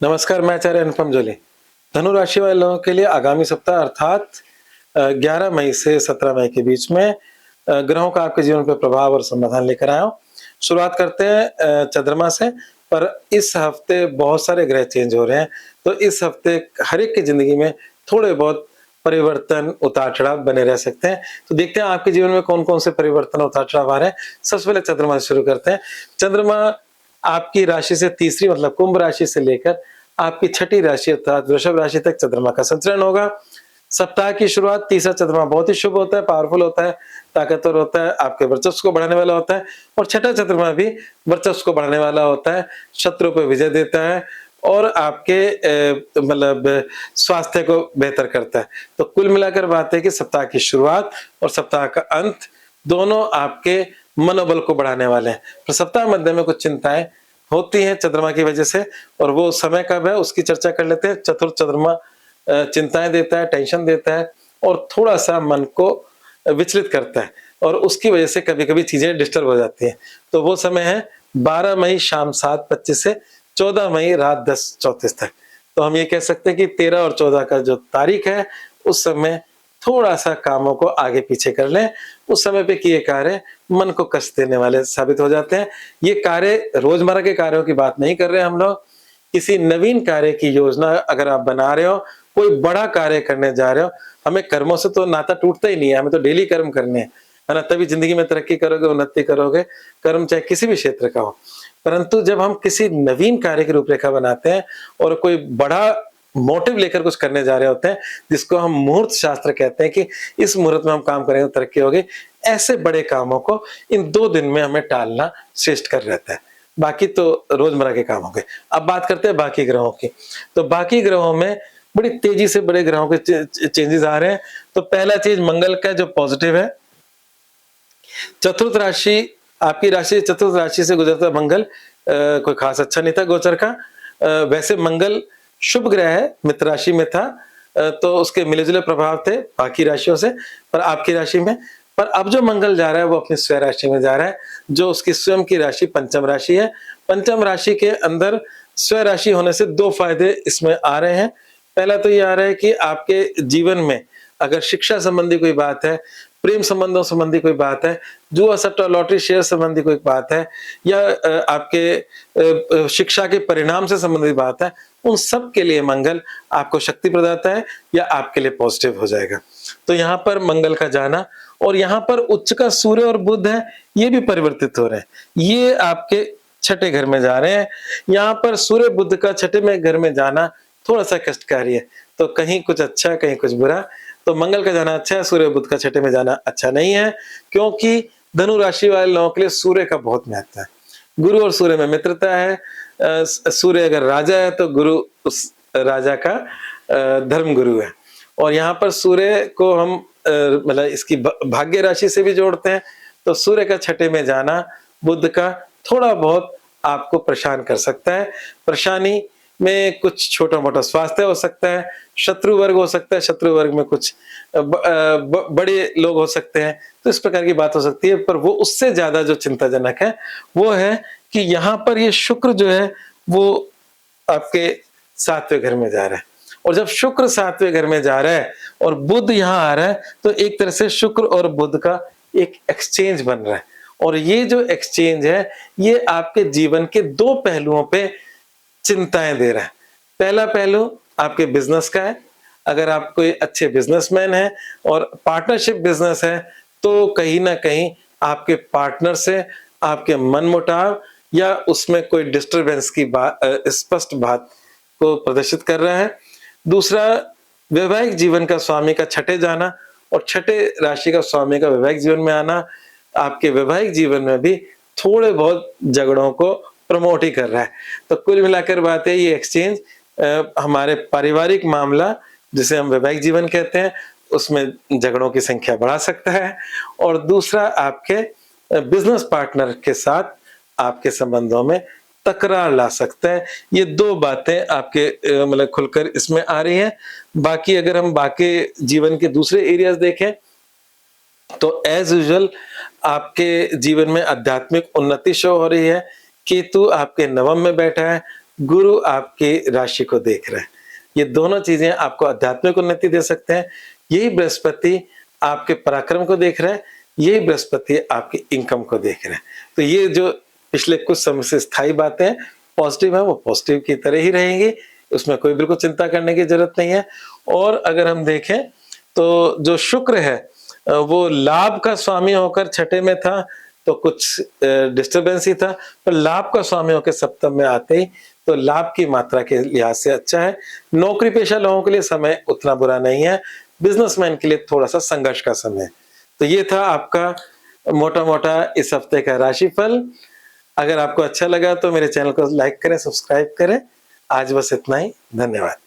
नमस्कार, मैं आचार्य अनुपम जोली। धनु राशि वाले लोगों के लिए आगामी सप्ताह अर्थात 11 मई से 17 मई के बीच में ग्रहों का आपके जीवन पे प्रभाव और समाधान लेकर आया हूँ। शुरुआत करते हैं चंद्रमा से। पर इस हफ्ते बहुत सारे ग्रह चेंज हो रहे हैं, तो इस हफ्ते हर एक की ज़िंदगी में थोड़े बहुत परिवर्तन, उतार-चढ़ाव बने रह सकते हैं। तो देखते हैं आपके जीवन में कौन-कौन से परिवर्तन, उतार-चढ़ाव आ रहे हैं। सबसे पहले चंद्रमा से शुरू करते हैं। चंद्रमा आपकी राशि से तीसरी मतलब कुंभ राशि से लेकर आपकी छठी राशि अर्थात वृषभ राशि तक चंद्रमा का संचरण होगा। सप्ताह की शुरुआत तीसरा चंद्रमा बहुत ही शुभ होता है, पावरफुल होता है, ताकतवर होता है, आपके वर्चस्व को बढ़ाने वाला होता है और छठा चंद्रमा भी वर्चस्व को बढ़ाने वाला होता है, शत्रु पे विजय देता है और आपके मतलब स्वास्थ्य को बेहतर करता है। तो कुल मिलाकर बात है कि सप्ताह की शुरुआत और सप्ताह का अंत दोनों आपके मनोबल को बढ़ाने वाले हैं। पर सप्ताह मध्य में कुछ चिंताएं होती हैं चंद्रमा की वजह से, और वो समय कब है उसकी चर्चा कर लेते हैं। चतुर्थ चंद्रमा चिंताएं देता है, टेंशन देता है और थोड़ा-सा मन को विचलित करता है और उसकी वजह से कभी-कभी चीजें डिस्टर्ब हो जाती हैं। तो वो समय है 12 मई शाम 7:25 से 14 मई रात 10:34 तक। तो हम ये कह सकते हैं कि 13 और 14 का जो तारीख है, उस समय थोड़ा-सा कामों को आगे-पीछे कर लें। उस समय पे किए कार्य मन को कष्ट देने वाले साबित हो जाते हैं। ये कार्य रोजमर्रा के कार्यों की बात नहीं कर रहे हैं हम लोग। किसी नवीन कार्य की योजना अगर आप बना रहे हो, कोई बड़ा कार्य करने जा रहे हो, हमें कर्मों से तो नाता टूटता ही नहीं है, हमें तो डेली कर्म करने हैं, है ना? तभी ज़िंदगी में तरक्की करोगे, उन्नति करोगे, कर्म चाहे किसी भी क्षेत्र का हो। परंतु जब हम किसी नवीन कार्य की रूपरेखा बनाते हैं और कोई बड़ा मोटिव लेकर कुछ करने जा रहे होते हैं, जिसको हम मुहूर्त शास्त्र कहते हैं कि इस मुहूर्त में हम काम करेंगे तो तरक्की होगी, ऐसे बड़े कामों को इन 2 दिन में हमें टालना श्रेष्ठ कर रहता है। बाकी तो रोजमर्रा के काम हो गए। अब बात करते हैं बाकी ग्रहों की। तो बाकी ग्रहों में बड़ी तेजी से बड़े ग्रहों के चेंजेस आ रहे हैं। तो पहला चीज मंगल का जो पॉजिटिव है, चतुर्थ राशि आपकी राशि चतुर्थ राशि से गुजरता मंगल कोई खास अच्छा नहीं था गोचर का। वैसे मंगल शुभ ग्रह है, मित्र राशि में था, तो उसके मिले-जुले प्रभाव थे बाकी राशियों से, पर आपकी राशि में। पर अब जो मंगल जा रहा है वो अपनी स्वयं राशि में जा रहा है, जो उसकी स्वयं की राशि पंचम राशि है। पंचम राशि के अंदर स्वयं राशि होने से 2 फायदे इसमें आ रहे हैं। पहला तो ये आ रहा है कि आपके जीवन में अगर शिक्षा संबंधी कोई बात है, प्रेम संबंधों संबंधी कोई बात है, जुआ, सट्टा, लॉटरी, शेयर संबंधी कोई बात है या आपके शिक्षा के परिणाम से संबंधित बात है, उन सब के लिए मंगल आपको शक्ति प्रदाता है या आपके लिए पॉजिटिव हो जाएगा। तो यहाँ पर मंगल का जाना और यहाँ पर उच्च का सूर्य और बुध है, ये भी परिवर्तित हो रहे हैं। ये आपके छठे घर में जा रहे हैं। यहाँ पर सूर्य बुध का छठे में घर में जाना थोड़ा-सा कष्टकारी है। तो कहीं कुछ अच्छा, कहीं कुछ बुरा। तो मंगल का जाना अच्छा है, सूर्य बुध का छठे में जाना अच्छा नहीं है, क्योंकि धनु राशि वाले लोगों के लिए सूर्य का बहुत महत्व है। गुरु और सूर्य में मित्रता है। सूर्य अगर राजा है तो गुरु उस राजा का धर्म गुरु है। और यहाँ पर सूर्य को हम मतलब इसकी भाग्य राशि से भी जोड़ते हैं। तो सूर्य का छठे में जाना बुध का थोड़ा बहुत आपको परेशान कर सकता है। परेशानी में कुछ छोटा-मोटा स्वास्थ्य हो सकता है, शत्रु वर्ग हो सकता है, शत्रु वर्ग में कुछ बड़े लोग हो सकते हैं, तो इस प्रकार की बात हो सकती है। पर वो उससे ज्यादा जो चिंताजनक है, वो है कि यहाँ पर ये शुक्र जो है, वो आपके 7वें घर में जा रहा है। और जब शुक्र 7वें घर में जा रहा है और बुध यहाँ आ रहा है, तो एक तरह से शुक्र और बुध का एक एक्सचेंज बन रहा है। और ये जो एक्सचेंज है, ये आपके जीवन के 2 पहलुओं पे चिंताएं दे रहा है। पहला पहलू आपके बिजनेस का है। अगर आप कोई अच्छे बिजनेसमैन हैं और पार्टनरशिप बिजनेस है, तो कहीं ना कहीं आपके पार्टनर से आपके मनमुटाव या उसमें कोई डिस्टरबेंस की बात स्पष्ट बात को प्रदर्शित कर रहा है। दूसरा, वैवाहिक जीवन का स्वामी का छठे जाना और छठे राशि का स्वामी का वैवाहिक जीवन में आना आपके वैवाहिक जीवन में भी थोड़े बहुत झगड़ों को प्रमोट ही कर रहा है। तो कुल मिलाकर बात है, ये एक्सचेंज हमारे पारिवारिक मामला जिसे हम वैवाहिक जीवन कहते हैं, उसमें झगड़ों की संख्या बढ़ा सकता है। और दूसरा, आपके बिजनेस पार्टनर के साथ आपके संबंधों में तकरार ला सकता है। ये 2 बातें आपके मतलब खुलकर इसमें आ रही हैं। बाकी अगर हम बाकी जीवन के दूसरे एरियाज देखें, तो एज यूजुअल आपके जीवन में आध्यात्मिक उन्नति शो हो रही है। केतु आपके नवम में बैठा है, गुरु आपकी राशि को देख रहे हैं। ये दोनों चीजें आपको आध्यात्मिक उन्नति दे सकते हैं। यही बृहस्पति आपके पराक्रम को देख रहे हैं, यही बृहस्पति आपकी इनकम को देख रहे हैं। तो ये जो पिछले कुछ समय से स्थायी बातें पॉजिटिव है, वो पॉजिटिव की तरह ही रहेंगी, उसमें कोई बिल्कुल चिंता करने की जरूरत नहीं है। और अगर हम देखें तो जो शुक्र है वो लाभ का स्वामी होकर छठे में था, तो कुछ डिस्टरबेंस ही था, पर लाभ का स्वामी होकर सप्तम में आते ही तो लाभ की मात्रा के लिहाज से अच्छा है। नौकरी पेशा लोगों के लिए समय उतना बुरा नहीं है, बिजनेसमैन के लिए थोड़ा सा संघर्ष का समय है। तो ये था आपका मोटा मोटा इस हफ्ते का राशिफल। अगर आपको अच्छा लगा तो मेरे चैनल को लाइक करें, सब्सक्राइब करें। आज बस इतना ही, धन्यवाद।